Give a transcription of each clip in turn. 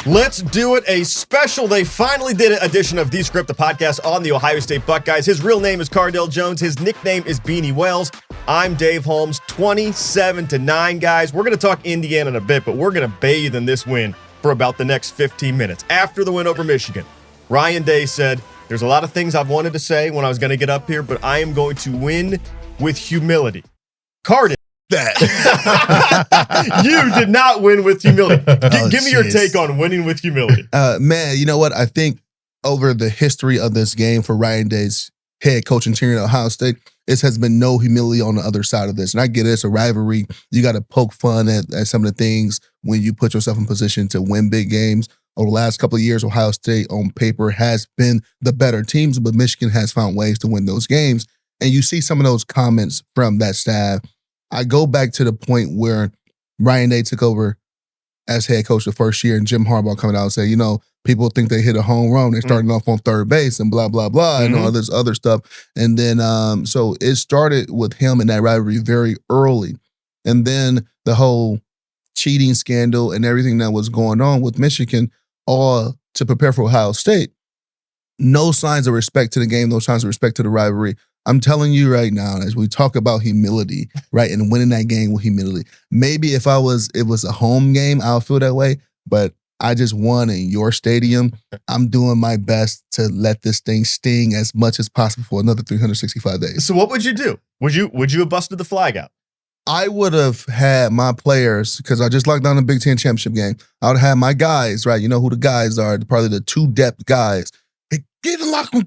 Let's do it. A special, they finally did an edition of The Script, the podcast on the Ohio State Buckeyes. His real name is Cardale Jones. His nickname is Beanie Wells. I'm Dave Holmes. 27-9, guys. We're going to talk Indiana in a bit, but we're going to bathe in this win for about the next 15 minutes. After the win over Michigan, Ryan Day said, there's a lot of things I've wanted to say when I was going to get up here, but I am going to win with humility. Cardale. That you did not win with humility. Give me your take on winning with humility. Man, you know what? I think over the history of this game for Ryan Day's head coaching tenure at Ohio State, it has been no humility on the other side of this. And I get it, it's a rivalry. You got to poke fun at some of the things when you put yourself in position to win big games. Over the last couple of years, Ohio State on paper has been the better teams, but Michigan has found ways to win those games. And you see some of those comments from that staff. I go back to the point where Ryan Day took over as head coach the first year and Jim Harbaugh coming out and saying, you know, people think they hit a home run. They're starting off on third base and blah, blah, blah, and all this other stuff. And then, so it started with him and that rivalry very early. And then the whole cheating scandal and everything that was going on with Michigan, all to prepare for Ohio State. No signs of respect to the game, no signs of respect to the rivalry. I'm telling you right now, as we talk about humility, right, and winning that game with humility, maybe if it was a home game, I'll feel that way, but I just won in your stadium. I'm doing my best to let this thing sting as much as possible for another 365 days. So what would you do? Would you have busted the flag out? I would have had my players, because I just locked down the Big Ten championship game. I would have had my guys, right? You know who the guys are, probably the two depth guys. Hey, get in the locker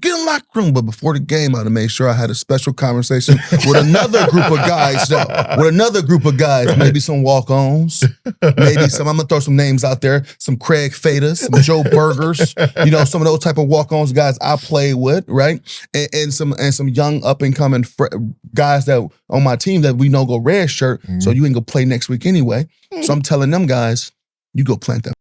room. But before the game, I would have made sure I had a special conversation with another group of guys, maybe some walk-ons, maybe some, I'm going to throw some names out there, some Craig Fadas, some Joe Burgers, you know, some of those type of walk-ons guys I play with, right? And some young up-and-coming guys that on my team that we know go red shirt, so you ain't going to play next week anyway. So I'm telling them guys, you go plant that.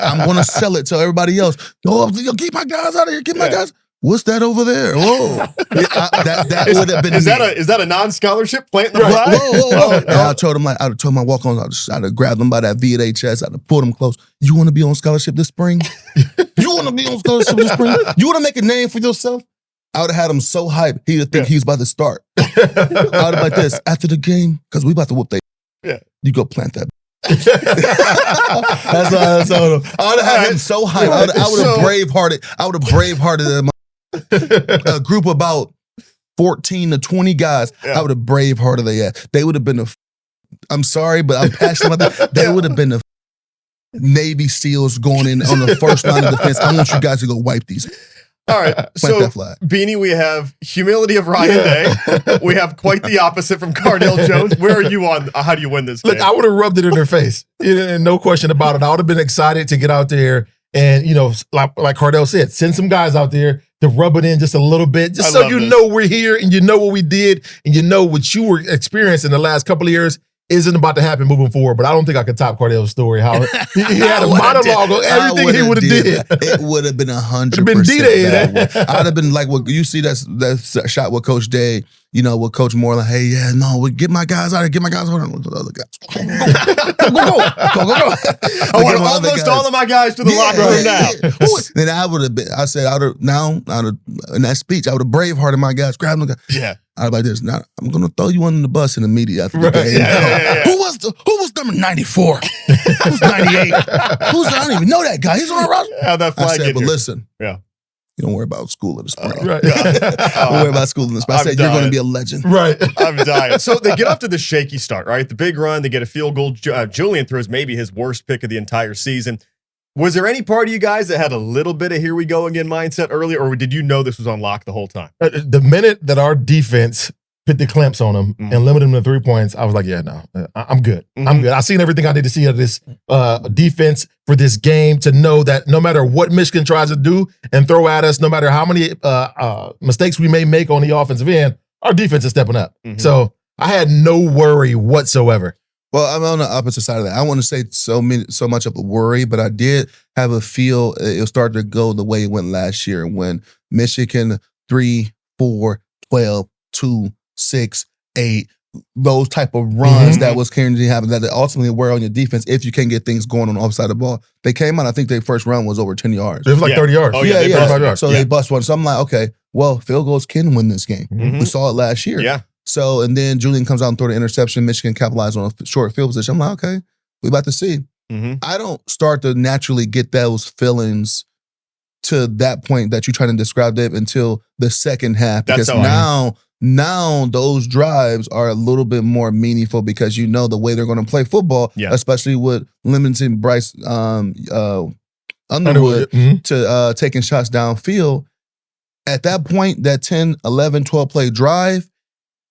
I'm gonna sell it to everybody else. Oh, keep my guys out of here. Keep my guys. What's that over there? Whoa, that would have been. Is that a non-scholarship planting the flag? Whoa. I told them, I'd have told my walk-ons, I'd have grabbed them by that V at HS. I'd have pulled them close. You want to be on scholarship this spring? You want to be on scholarship this spring? You want to make a name for yourself? I would have had him so hyped he would think he was about to start. I would have like this after the game because we about to whoop they. Yeah, you go plant that. That's what I told him. I would have had him so hyped. I would have bravehearted a group about 14 to 20 guys. I would have bravehearted their ass. They would have been I'm sorry, but I'm passionate about that. They would have been the Navy SEALs going in on the first line of defense. I want you guys to go wipe these. All right, so Beanie, we have humility of Ryan Day. We have quite the opposite from Cardale Jones. Where are you on how do you win this game? Look, I would have rubbed it in their face, and no question about it. I would have been excited to get out there and, you know, like Cardale said, send some guys out there to rub it in just a little bit, just so you know we're here and you know what we did and you know what you were experiencing the last couple of years isn't about to happen moving forward, but I don't think I could top Cardale's story. How he had a monologue on everything he would have did. It would have been 100%. I'd have been like, what you see that shot with Coach Day, you know, with Coach Moore, like, hey, yeah, no, we get my guys out of here, get my guys out of here. Go. I want almost all of my guys to the locker room now. Then I would have been, I said, in that speech, I would have bravehearted my guys, grab them. Yeah. I'd be like this. Now I'm gonna throw you under the bus in the media after the game. Yeah. Who was number 94? Who's 98? I don't even know that guy. He's on our roster. How that flag I said, but here. listen, you don't worry about school in the spring. Right. Don't worry about school in the spring. I said, you're going to be a legend. Right. I'm dying. So they get off to the shaky start, right? The big run, they get a field goal. Julian throws maybe his worst pick of the entire season. Was there any part of you guys that had a little bit of here we go again mindset earlier, or did you know this was on lock the whole time? The minute that our defense put the clamps on him and limited him to 3 points, I was like, yeah, no, I'm good. I'm good. I've seen everything I need to see out of this defense for this game to know that no matter what Michigan tries to do and throw at us, no matter how many mistakes we may make on the offensive end, our defense is stepping up. So I had no worry whatsoever. Well, I'm on the opposite side of that. I want to say so much of a worry, but I did have a feel it started to go the way it went last year when Michigan 3, 4, 12, 2, 6, 8 those type of runs that was carrying to happen that ultimately wear on your defense if you can't get things going on the offside of the ball. They came out, I think their first run was over 10 yards. It was like 30 yards. Oh, yeah. 35 yards. So they bust one. So I'm like, okay, well, field goals can win this game. We saw it last year. Yeah. So, and then Julian comes out and throw the interception. Michigan capitalized on a short field position. I'm like, okay, we about to see. I don't start to naturally get those feelings to that point that you're trying to describe, Dave, until the second half. Because now those drives are a little bit more meaningful because you know the way they're going to play football, especially with limiting Bryce Underwood to taking shots downfield. At that point, that 10, 11, 12 play drive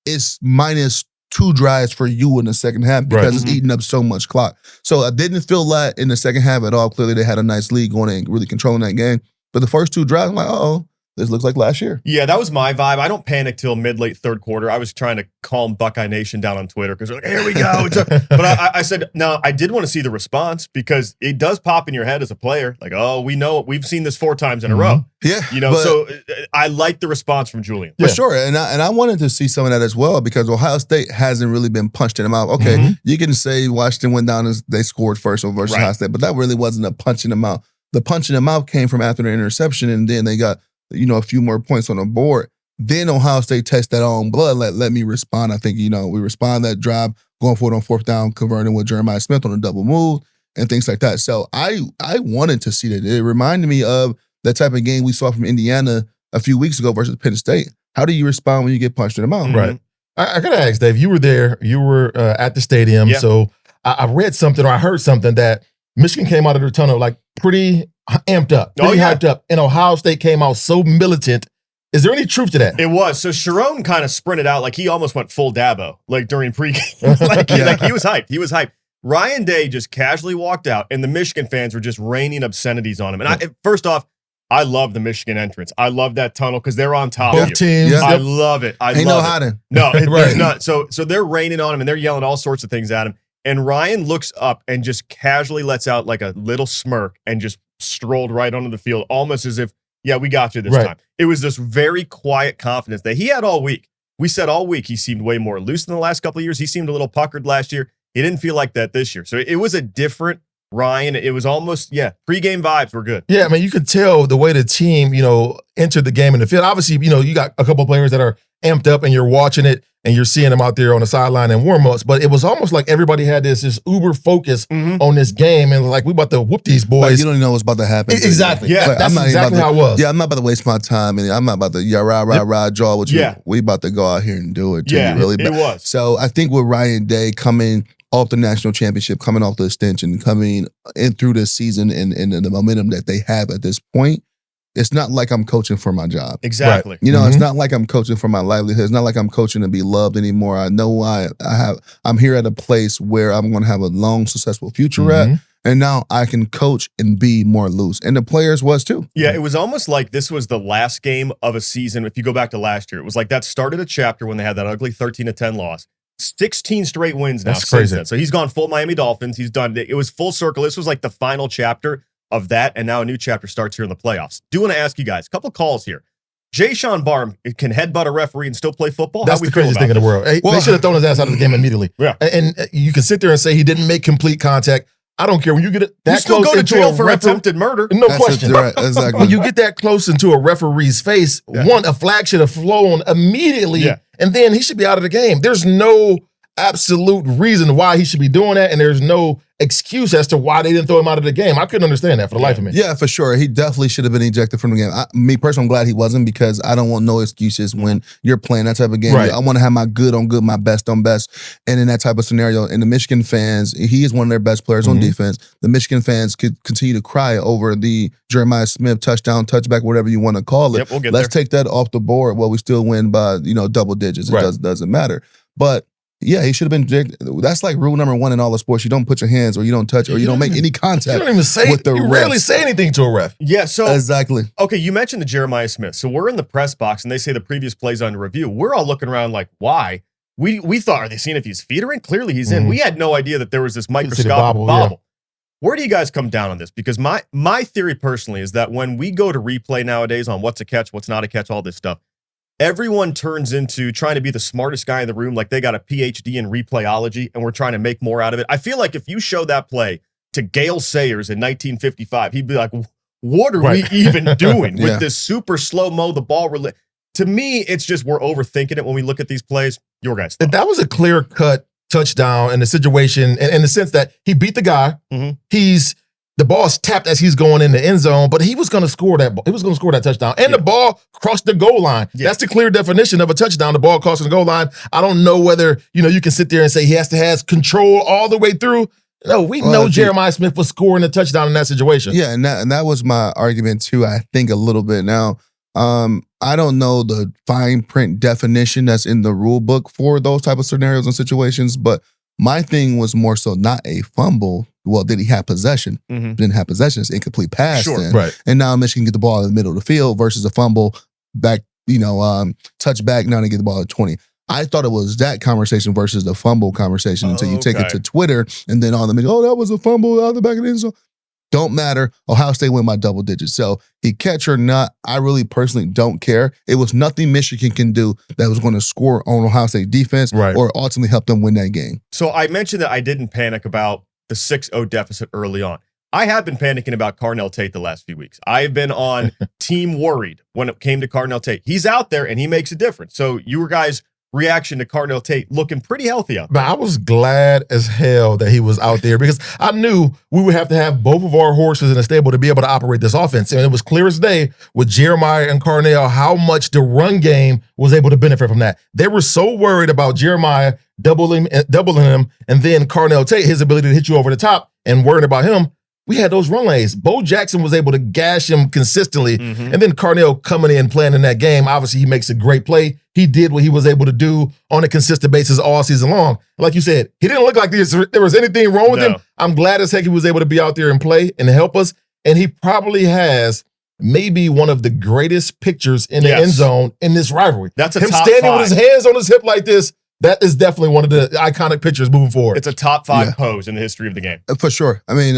is minus 2 drives for you in the second half because it's eating up so much clock. So I didn't feel that in the second half at all. Clearly, they had a nice lead going and really controlling that game. But the first 2 drives, I'm like, uh-oh, this looks like last year. Yeah, that was my vibe. I don't panic till mid-late third quarter. I was trying to calm Buckeye Nation down on Twitter because they're like, here we go. But I said, no, I did want to see the response because it does pop in your head as a player. Like, oh, we know it. We've seen this 4 times in a row. Yeah. So I like the response from Julian. For sure. And I wanted to see some of that as well because Ohio State hasn't really been punched in the mouth. Okay, you can say Washington went down and they scored first over versus Ohio State, but that really wasn't a punch in the mouth. The punch in the mouth came from after the interception, and then they got a few more points on the board. Then Ohio State tested that own blood. Let me respond. I think, we respond that drive, going for it on 4th down, converting with Jeremiah Smith on a double move and things like that. So I wanted to see that. It reminded me of that type of game we saw from Indiana a few weeks ago versus Penn State. How do you respond when you get punched in the mouth? Right. I got to ask, Dave, you were there. You were at the stadium. Yeah. So I read something or I heard something that Michigan came out of their tunnel like pretty amped up, pretty hyped up, and Ohio State came out so militant. Is there any truth to that? It was. So Sharon kind of sprinted out like he almost went full Dabo, like during pregame. like he was hyped. He was hyped. Ryan Day just casually walked out, and the Michigan fans were just raining obscenities on him. And first off, I love the Michigan entrance. I love that tunnel because they're on top of you. Both teams. Yeah. I love it. Ain't no hiding. No, there's not. So they're raining on him, and they're yelling all sorts of things at him. And Ryan looks up and just casually lets out like a little smirk and just strolled right onto the field, almost as if, yeah, we got you this time. It was this very quiet confidence that he had all week. We said all week he seemed way more loose than the last couple of years. He seemed a little puckered last year. He didn't feel like that this year. So it was a different Ryan. It was almost, pregame vibes were good. Yeah, I mean, you could tell the way the team, entered the game in the field. Obviously, you got a couple of players that are amped up and you're watching it and you're seeing them out there on the sideline in warm-ups, but it was almost like everybody had this uber focus on this game and like, we about to whoop these boys. Like, you don't even know what's about to happen. Exactly. Yeah, like, that's exactly how it was. Yeah, I'm not about to waste my time and I'm not about to rah, draw with you. Yeah. We about to go out here and do it. Yeah, really it was. So I think with Ryan Day coming off the national championship, coming off the extension, coming in through this season and the momentum that they have at this point, it's not like I'm coaching for my job. Exactly. Right. It's not like I'm coaching for my livelihood. It's not like I'm coaching to be loved anymore. I know I'm here at a place where I'm going to have a long, successful future at. And now I can coach and be more loose. And the players was too. Yeah, it was almost like this was the last game of a season. If you go back to last year, it was like that started a chapter when they had that ugly 13-10 loss. 16 straight wins now. That's crazy. Then. So he's gone full Miami Dolphins. He's done it. It was full circle. This was like the final chapter of that, and now a new chapter starts here in the playoffs. Do want to ask you guys a couple calls here. Jay Sean Barham can headbutt a referee and still play football. That's the craziest thing in the world. They should have thrown his ass out of the game immediately. Yeah, and you can sit there and say he didn't make complete contact. I don't care when you get it that you still close go to jail for attempted murder. No question. Right, exactly. When you get that close into a referee's face, a flag should have flown immediately, and then he should be out of the game. There's no absolute reason why he should be doing that, and there's no excuse as to why they didn't throw him out of the game. I couldn't understand that for the life of me. Yeah, for sure. He definitely should have been ejected from the game. Me personally, I'm glad he wasn't because I don't want no excuses when you're playing that type of game. Right. I want to have my good on good, my best on best. And in that type of scenario, and the Michigan fans, he is one of their best players on defense. The Michigan fans could continue to cry over the Jeremiah Smith touchdown, touchback, whatever you want to call it. Yep, we'll get Let's there. take that off the board. Well, we still win by double digits. It doesn't matter. But yeah, he should have been ejected. That's like rule number 1 in all the sports. You don't put your hands or you don't touch or you don't make any contact. You don't even say with the you refs. rarely say anything to a ref. Yeah, so Exactly. okay, you mentioned the Jeremiah Smith. So we're in the press box and they say the previous play's under review. We're all looking around like, why? We thought, are they seeing if his feet are in? Clearly he's in. We had no idea that there was this microscopic bobble. Where do you guys come down on this? Because my theory personally is that when we go to replay nowadays on what's a catch, what's not a catch, all this stuff, everyone turns into trying to be the smartest guy in the room, like they got a PhD in replayology, and we're trying to make more out of it. I feel like if you show that play to Gale Sayers in 1955, he'd be like, what are we even doing with this super slow-mo, the ball? To me, it's just we're overthinking it when we look at these plays. Your guys' thought. That was a clear-cut touchdown in the situation, in the sense that he beat the guy. The ball's tapped as he's going in the end zone, but he was going to score that. He was going to score that touchdown, and the ball crossed the goal line. That's the clear definition of a touchdown. The ball crossing the goal line. I don't know whether you can sit there and say he has to have control all the way through. No, we know Jeremiah Smith was scoring a touchdown in that situation. Yeah, and that was my argument too. I think a little bit now. I don't know the fine print definition that's in the rule book for those type of scenarios and situations, but my thing was more so not a fumble. Well, did he have possession? Didn't have possession. It's incomplete pass. Sure, right. And now Michigan get the ball in the middle of the field versus a fumble back, touch back, now they get the ball at 20. I thought it was that conversation versus the fumble conversation until you take it to Twitter and then on the middle, that was a fumble out the back of the end zone. Don't matter. Ohio State win by double digits. So he catch or not, I really personally don't care. It was nothing Michigan can do that was going to score on Ohio State defense or ultimately help them win that game. So I mentioned that I didn't panic about the 6-0 deficit early on. I have been panicking about Cardale Tate the last few weeks. I have been on team worried when it came to Cardale Tate. He's out there and he makes a difference. So you guys' reaction to Cardale Tate looking pretty healthy out there. But I was glad as hell that he was out there because I knew we would have to have both of our horses in the stable to be able to operate this offense. And it was clear as day with Jeremiah and Cardale how much the run game was able to benefit from that. They were so worried about Jeremiah doubling him, and then Cardale Tate, his ability to hit you over the top, and worried about him. We had those run lanes. Bo Jackson was able to gash him consistently. And then Cardale coming in, playing in that game. Obviously, he makes a great play. He did what he was able to do on a consistent basis all season long. Like you said, he didn't look like there was anything wrong with him. I'm glad as heck he was able to be out there and play and help us. And he probably has maybe one of the greatest pictures in the end zone in this rivalry. That's him top standing 5. with his hands on his hip like this. That is definitely one of the iconic pictures moving forward. It's a top 5 pose in the history of the game. For sure. I mean,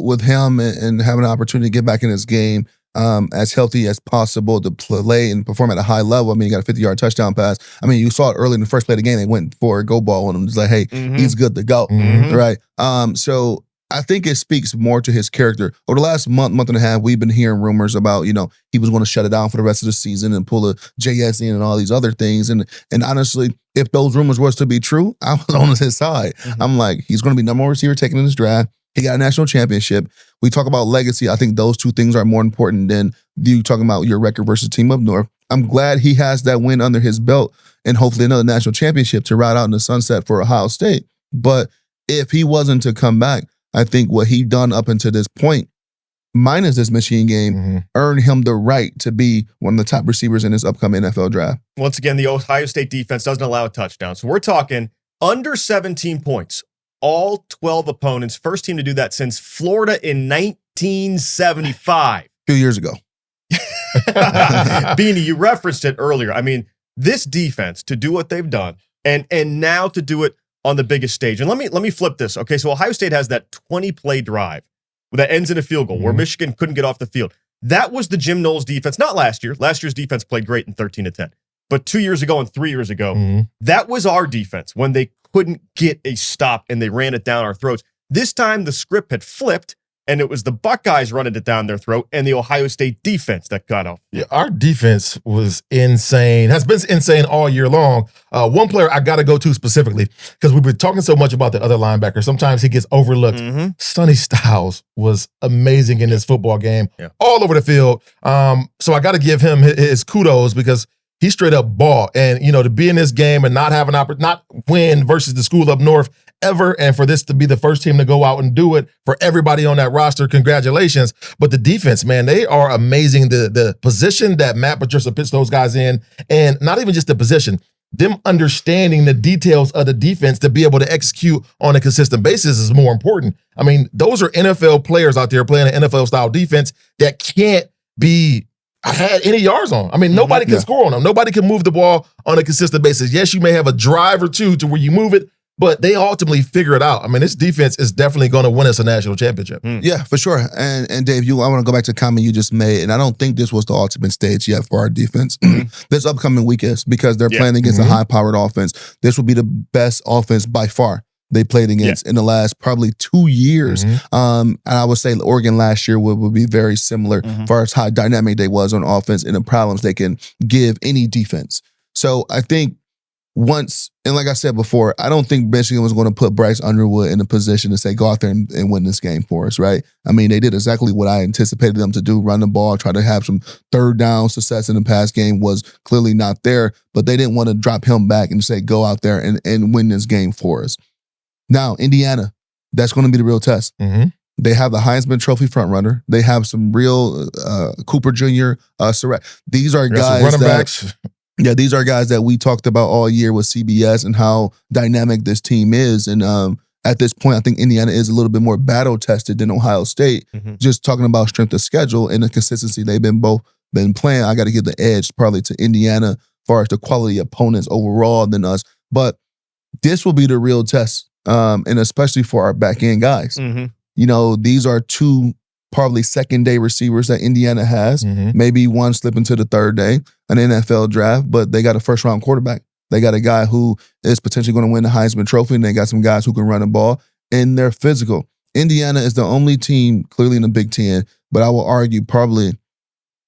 with him and having an opportunity to get back in his game as healthy as possible to play and perform at a high level. I mean, you got a 50-yard touchdown pass. I mean, you saw it early in the first play of the game. They went for a go ball on him. It's like, hey, he's good to go. Right? So I think it speaks more to his character. Over the last month and a half, we've been hearing rumors about, he was going to shut it down for the rest of the season and pull a JS in and all these other things. And honestly, if those rumors was to be true, I was on his side. I'm like, he's going to be number one receiver taken in this draft. He got a national championship. We talk about legacy. I think those two things are more important than you talking about your record versus Team Up North. I'm glad he has that win under his belt and hopefully another national championship to ride out in the sunset for Ohio State. But if he wasn't to come back, I think what he done up until this point, minus this Michigan game, earned him the right to be one of the top receivers in this upcoming NFL draft. Once again, the Ohio State defense doesn't allow a touchdown. So we're talking under 17 points. All 12 opponents. First team to do that since Florida in 1975. A few years ago. Beanie, you referenced it earlier. I mean, this defense to do what they've done and now to do it on the biggest stage. And let me flip this. Okay, so Ohio State has that 20-play drive that ends in a field goal where Michigan couldn't get off the field. That was the Jim Knowles defense. Not last year. Last year's defense played great in 13-10. But 2 years ago and 3 years ago, that was our defense when they couldn't get a stop and they ran it down our throats. This time the script had flipped and it was the Buckeyes running it down their throat and the Ohio State defense that got off. Yeah, our defense was insane. Has been insane all year long. One player I got to go to specifically because we've been talking so much about the other linebacker. Sometimes he gets overlooked. Sonny Styles was amazing in this football game, all over the field. So I got to give him his kudos because he straight up ball. And, to be in this game and not have not win versus the school up north ever, and for this to be the first team to go out and do it for everybody on that roster, congratulations. But the defense, man, they are amazing. The position that Matt Patricia puts those guys in, and not even just the position, them understanding the details of the defense to be able to execute on a consistent basis is more important. I mean, those are NFL players out there playing an NFL-style defense that can't be had any yards on. I mean, nobody can score on them. Nobody can move the ball on a consistent basis. Yes, you may have a drive or two to where you move it, but they ultimately figure it out. I mean, this defense is definitely going to win us a national championship. Yeah, for sure. And Dave, I want to go back to the comment you just made, and I don't think this was the ultimate stage yet for our defense. This upcoming week is, because they're playing against a high-powered offense. This will be the best offense by far they played against in the last probably 2 years. And I would say Oregon last year would be very similar as far as how dynamic they was on offense and the problems they can give any defense. So I think once, and like I said before, I don't think Michigan was going to put Bryce Underwood in a position to say, go out there and win this game for us, right? I mean, they did exactly what I anticipated them to do, run the ball, try to have some third down success in the pass game was clearly not there, but they didn't want to drop him back and say, go out there and win this game for us. Now, Indiana, that's going to be the real test. They have the Heisman Trophy frontrunner. They have some real Cooper Jr., Surratt. These are guys running backs. Yeah, these are guys that we talked about all year with CBS and how dynamic this team is. And at this point, I think Indiana is a little bit more battle-tested than Ohio State. Just talking about strength of schedule and the consistency they've both been playing, I got to give the edge probably to Indiana as far as the quality opponents overall than us. But this will be the real test, and especially for our back-end guys. You know, these are two probably second-day receivers that Indiana has. Maybe one slip into the third day, an NFL draft, but they got a first-round quarterback. They got a guy who is potentially going to win the Heisman Trophy, and they got some guys who can run the ball, and they're physical. Indiana is the only team clearly in the Big Ten, but I will argue probably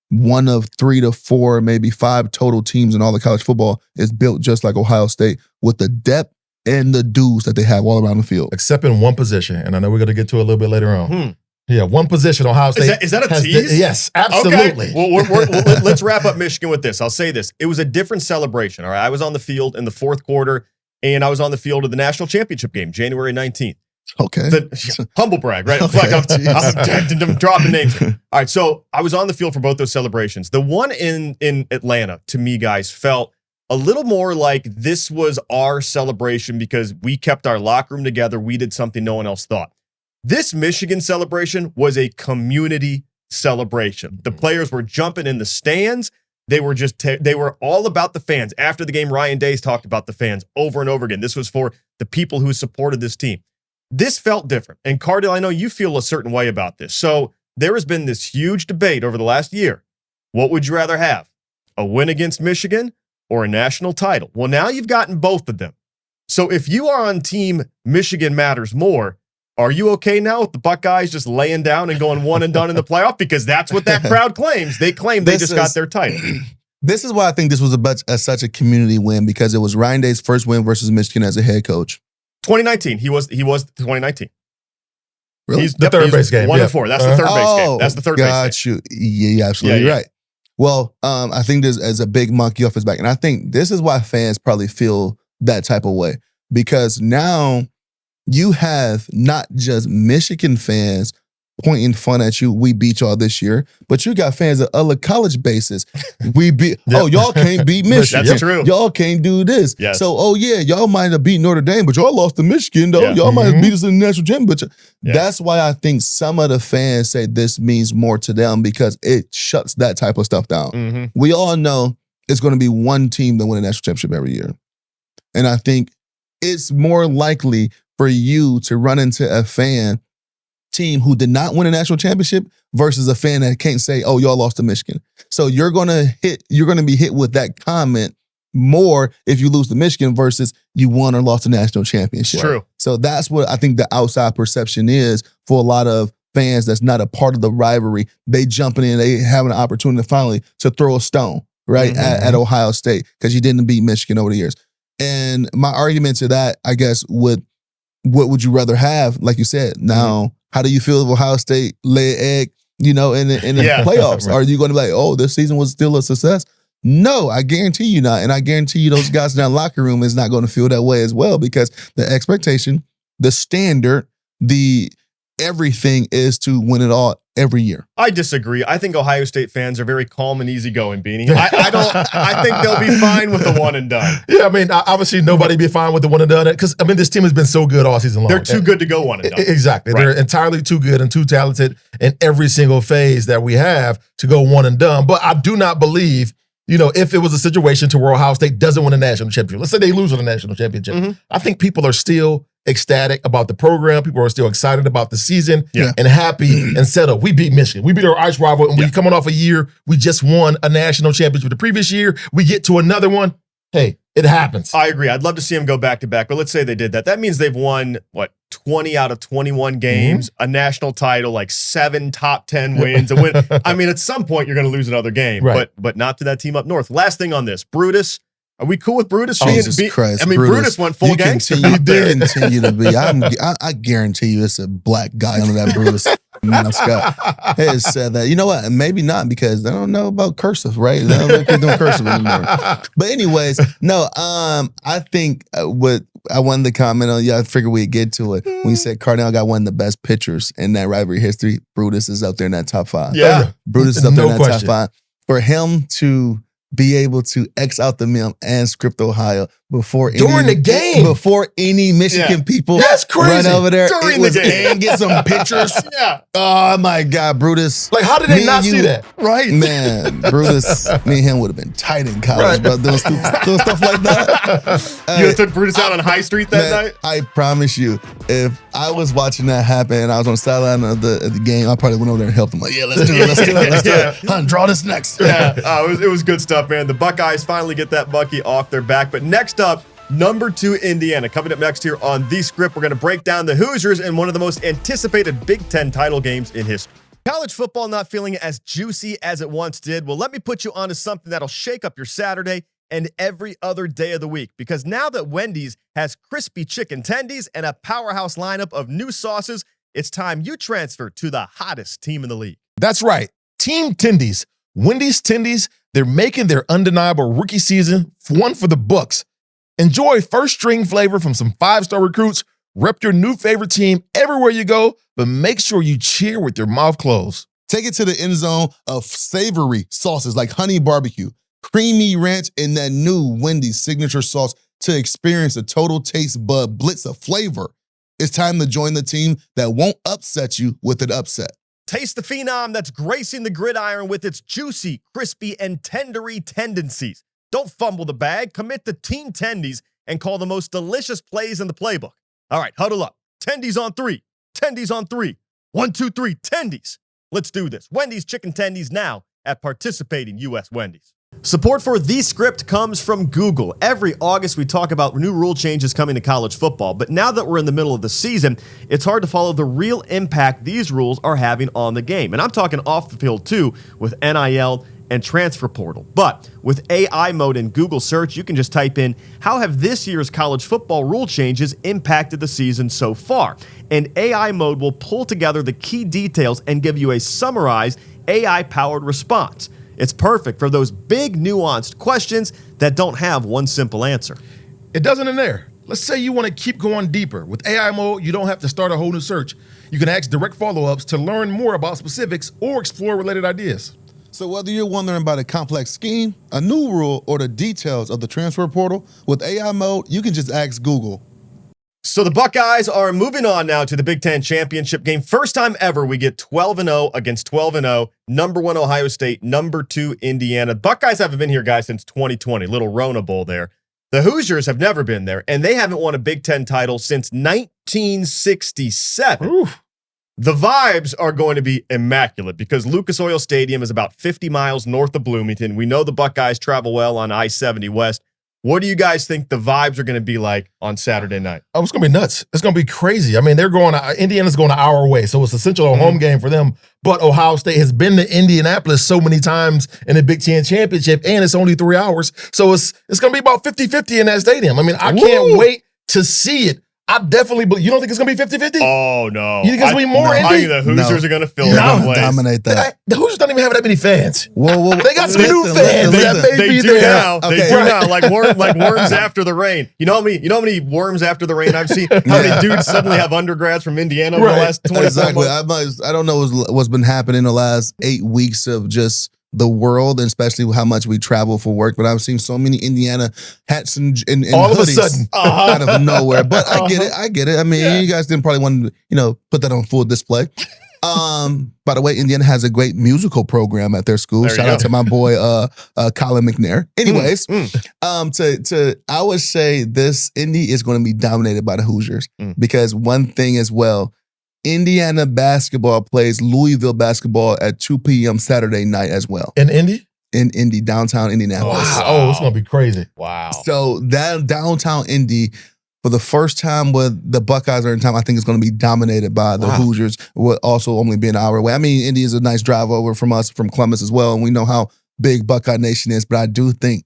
one of 3 to 4, maybe 5 total teams in all of college football is built just like Ohio State with the depth and the dudes that they have all around the field. Except in one position, and I know we're going to get to it a little bit later on. Yeah, one position, Ohio State. Is that a tease? Yes, absolutely. Okay. Well, let's wrap up Michigan with this. I'll say this. It was a different celebration, all right? I was on the field in the fourth quarter, and I was on the field of the national championship game, January 19th. Okay. Humble brag, right? Okay. I'm dropping names here. All right, so I was on the field for both those celebrations. The one in Atlanta, to me, guys, felt a little more like this was our celebration because we kept our locker room together. We did something no one else thought. This Michigan celebration was a community celebration. The players were jumping in the stands. They were they were all about the fans. After the game, Ryan Days talked about the fans over and over again. This was for the people who supported this team. This felt different. And Cardale, I know you feel a certain way about this. So there has been this huge debate over the last year. What would you rather have? A win against Michigan or a national title? Well, now you've gotten both of them. So if you are on team Michigan matters more, are you okay now with the Buckeyes just laying down and going one and done in the playoff? Because that's what that crowd claims. They claim they just got their title. This is why I think this was such a community win, because it was Ryan Day's first win versus Michigan as a head coach. 2019. He was 2019. Really? He's the third base game. 1-4. That's the third base game. That's the third base game. Yeah, you're absolutely right. Well, I think there's as a big monkey off his back. And I think this is why fans probably feel that type of way. Because now you have not just Michigan fans pointing fun at you, we beat y'all this year, but you got fans at other college bases. We beat, y'all can't beat Michigan. That's true. Y'all can't do this. Yes. So, y'all might have beat Notre Dame, but y'all lost to Michigan, though. Yeah. Y'all might have beat us in the national championship. That's why I think some of the fans say this means more to them, because it shuts that type of stuff down. We all know it's going to be one team that win a national championship every year. And I think it's more likely for you to run into a fan team who did not win a national championship versus a fan that can't say, "Oh, y'all lost to Michigan." So you're gonna be hit with that comment more if you lose to Michigan versus you won or lost a national championship. True. So that's what I think the outside perception is for a lot of fans that's not a part of the rivalry. They jumping in, they have an opportunity finally to throw a stone, right, at Ohio State because you didn't beat Michigan over the years. And my argument to that, I guess, what would you rather have? Like you said, now, how do you feel if Ohio State lay an egg, in the playoffs? Are you going to be like, oh, this season was still a success? No, I guarantee you not. And I guarantee you those guys in that locker room is not going to feel that way as well, because the expectation, the standard, the everything is to win it all every year. I disagree. I think Ohio State fans are very calm and easygoing, Beanie. I think they'll be fine with the one and done. Yeah, I mean, obviously nobody be fine with the one and done, because I mean, this team has been so good all season long. They're too good to go one and done. Exactly. Right. They're entirely too good and too talented in every single phase that we have to go one and done. But I do not believe if it was a situation to where Ohio State doesn't win a national championship, let's say they lose in a national championship, I think people are still ecstatic about the program. People are still excited about the season and happy and settled. We beat Michigan. We beat our arch rival, and we coming off a year, we just won a national championship the previous year. We get to another one. Hey, it happens. I agree. I'd love to see them go back to back, but let's say they did that. That means they've won, 20 out of 21 games, a national title, like 7 top 10 wins. I mean, at some point, you're going to lose another game, but not to that team up north. Last thing on this, Brutus. Are we cool with Brutus? Jesus Christ. I mean, Brutus went full gangster. Continue to be. I guarantee you it's a black guy under that Brutus mascot has said that. You know what? Maybe not, because they don't know about cursive, right? They don't know if they're doing cursive anymore. But anyways, no, I think what I wanted to comment on, I figured we'd get to it. When you said Cardale got one of the best pitchers in that rivalry history, Brutus is up there in that top 5. Yeah. Brutus is up there in that top 5. For him to be able to X out the MIM and script Ohio during the game, before any Michigan people that's crazy. run over there, during the game and get some pictures. Oh my God, Brutus! Like, how did they not see that? Right, man, Brutus. Me and him would have been tight in college, but doing stuff like that. You took Brutus out on High Street that night. I promise you, if I was watching that happen and I was on the sideline of the game, I probably went over there and helped him. Like, let's do it, let's do it. Hun, draw this next. It was good stuff, man. The Buckeyes finally get that Bucky off their back. But next up, number 2 Indiana. Coming up next here on The Script, we're going to break down the Hoosiers in one of the most anticipated Big Ten title games in history. College football not feeling as juicy as it once did. Well, let me put you onto something that'll shake up your Saturday and every other day of the week. Because now that Wendy's has crispy chicken tendies and a powerhouse lineup of new sauces, it's time you transfer to the hottest team in the league. That's right. Team Tendies. Wendy's Tendies, they're making their undeniable rookie season one for the books. Enjoy first-string flavor from some 5-star recruits. Rep your new favorite team everywhere you go, but make sure you cheer with your mouth closed. Take it to the end zone of savory sauces like honey barbecue, creamy ranch, and that new Wendy's signature sauce to experience a total taste bud blitz of flavor. It's time to join the team that won't upset you with an upset. Taste the phenom that's gracing the gridiron with its juicy, crispy, and tendery tendencies. Don't fumble the bag. Commit to Team Tendies and call the most delicious plays in the playbook. All right, huddle up. Tendies on 3. Tendies on 3. 1, 2, 3, Tendies. Let's do this. Wendy's Chicken Tendies now at participating U.S. Wendy's. Support for The Script comes from Google. Every August, we talk about new rule changes coming to college football, but now that we're in the middle of the season, it's hard to follow the real impact these rules are having on the game. And I'm talking off the field, too, with NIL and transfer portal. But with AI mode in Google search, you can just type in, how have this year's college football rule changes impacted the season so far? And AI mode will pull together the key details and give you a summarized AI-powered response. It's perfect for those big, nuanced questions that don't have one simple answer. It doesn't in there. Let's say you want to keep going deeper. With AI mode, you don't have to start a whole new search. You can ask direct follow-ups to learn more about specifics or explore related ideas. So whether you're wondering about a complex scheme, a new rule, or the details of the transfer portal, with AI mode, you can just ask Google. So the Buckeyes are moving on now to the Big Ten championship game. First time ever we get 12-0 against 12-0. Number 1 Ohio State, number 2 Indiana. Buckeyes haven't been here, guys, since 2020. Little Rona Bowl there. The Hoosiers have never been there, and they haven't won a Big Ten title since 1967. Oof. The vibes are going to be immaculate because Lucas Oil Stadium is about 50 miles north of Bloomington. We know the Buckeyes travel well on I-70 West. What do you guys think the vibes are going to be like on Saturday night? Oh, it's going to be nuts. It's going to be crazy. I mean, Indiana's going an hour away, so it's essentially a home game for them. But Ohio State has been to Indianapolis so many times in the Big Ten championship, and it's only 3 hours. So it's going to be about 50-50 in that stadium. I mean, I can't wait to see it. I definitely believe. You don't think it's going to be 50-50? Oh, no. You think it's going to be more Indy? I think the Hoosiers are going to fill that place. Dominate that. The Hoosiers don't even have that many fans. Whoa. They got some new fans that may They be do there. now. Okay. They do now. Like worms after the rain. You know how many worms after the rain I've seen? How many dudes suddenly have undergrads from Indiana over the last 20 Exactly. months? I don't know what's been happening the last 8 weeks of just the world, and especially how much we travel for work. But I've seen so many Indiana hats and all hoodies of a sudden out of nowhere. But I get it. I mean, you guys didn't probably want to, put that on full display. By the way, Indiana has a great musical program at their school. Shout out to my boy Colin McNair. Anyways, I would say this Indy is going to be dominated by the Hoosiers because one thing as well, Indiana basketball plays Louisville basketball at 2 p.m. Saturday night as well. In Indy? In Indy, downtown Indianapolis. Wow. Oh, it's going to be crazy. Wow. So that downtown Indy, for the first time with the Buckeyes are in town, I think it's going to be dominated by the Hoosiers, with also only being an hour away. I mean, Indy is a nice drive over from us, from Columbus as well, and we know how big Buckeye Nation is, but I do think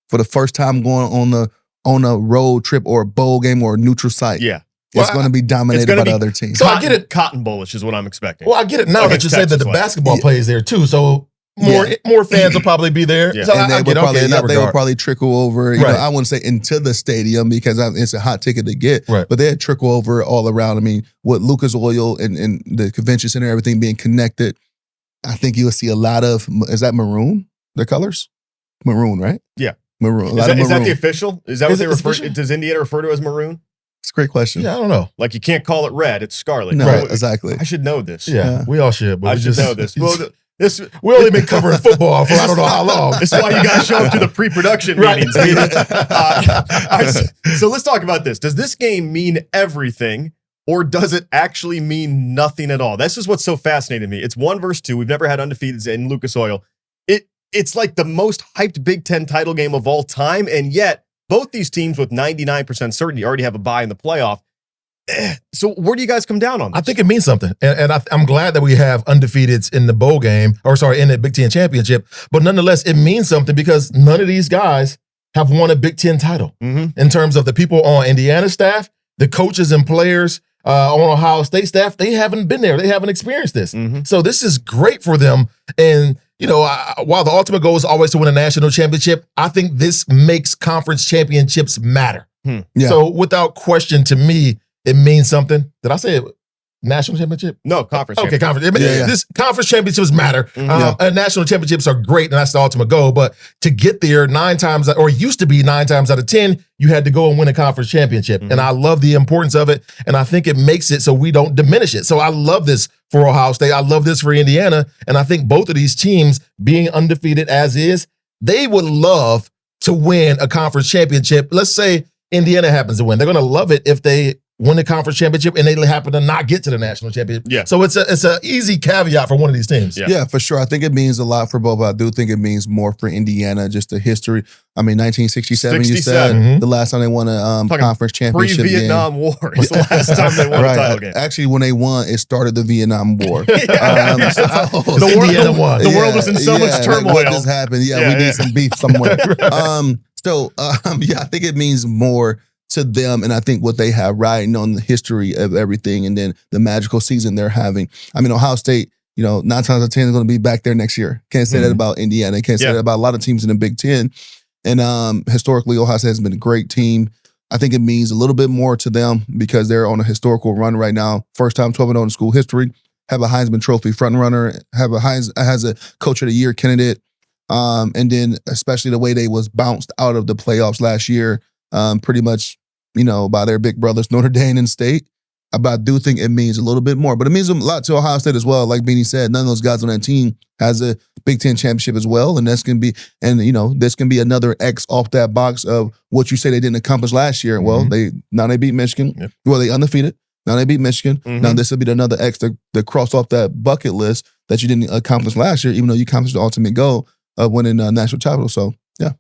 for the first time going on a road trip or a bowl game or a neutral site, it's going to be dominated by the other teams. So I get it. Cotton Bowl-ish is what I'm expecting. Well, I get it now that you say that the basketball plays there too. So more fans will probably be there. Yeah. So and they will probably trickle over. You know, I wouldn't say into the stadium because it's a hot ticket to get, but they'll trickle over all around. I mean, with Lucas Oil and the convention center, everything being connected, I think you'll see a lot of, is that maroon? Their colors? Maroon, right? Yeah. Maroon. Is that the official? Is that what they refer to? Does Indiana refer to as maroon? It's a great question. Yeah, I don't know. Like you can't call it red, it's scarlet. No, exactly. I should know this. Yeah, we all should. But I should know this. Well, we only been covering football for I don't know how long. This is why you got to show up to the pre-production meetings. So let's talk about this. Does this game mean everything, or does it actually mean nothing at all? This is what's so fascinating to me. It's 1 versus 2. We've never had undefeateds in Lucas Oil. It's like the most hyped Big Ten title game of all time, and yet both these teams with 99% certainty already have a bye in the playoff. So where do you guys come down on this? I think it means something. And I'm glad that we have undefeateds in the bowl game, in the Big Ten championship. But nonetheless, it means something because none of these guys have won a Big Ten title. In terms of the people on Indiana staff, the coaches and players on Ohio State staff, they haven't been there. They haven't experienced this. So this is great for them. And while the ultimate goal is always to win a national championship, I think this makes conference championships matter. So without question, to me, it means something. Did I say it? National championship? No, conference. Okay, conference. This conference championships matter. And national championships are great, and that's the ultimate goal. But to get there 9 times, or used to be 9 times out of 10, you had to go and win a conference championship. And I love the importance of it, and I think it makes it so we don't diminish it. So I love this for Ohio State. I love this for Indiana, and I think both of these teams, being undefeated as is, they would love to win a conference championship. Let's say Indiana happens to win. They're going to love it if they win the conference championship and they happen to not get to the national championship. Yeah. So it's an easy caveat for one of these teams. Yeah, for sure. I think it means a lot for both. But I do think it means more for Indiana, just the history. I mean, 1967, you said, the last time they won a conference championship pre-Vietnam War is the last time they won a title game. Actually, when they won, it started the Vietnam War. The world was in so much turmoil. What just happened? We need some beef somewhere. I think it means more to them, and I think what they have riding on the history of everything, and then the magical season they're having. I mean, Ohio State, 9 times out of 10 is going to be back there next year. Can't say that about Indiana. Can't say that about a lot of teams in the Big Ten. And historically, Ohio State has been a great team. I think it means a little bit more to them because they're on a historical run right now. First time 12-0 in school history. Have a Heisman Trophy frontrunner. Has a Coach of the Year candidate. And then especially the way they was bounced out of the playoffs last year. Pretty much, by their big brothers, Notre Dame and State. But I do think it means a little bit more. But it means a lot to Ohio State as well. Like Beanie said, none of those guys on that team has a Big Ten championship as well. And this can be another X off that box of what you say they didn't accomplish last year. Well, they beat Michigan. Yep. Well, they undefeated. Now they beat Michigan. Now this will be another X to cross off that bucket list that you didn't accomplish last year, even though you accomplished the ultimate goal of winning a national title. So,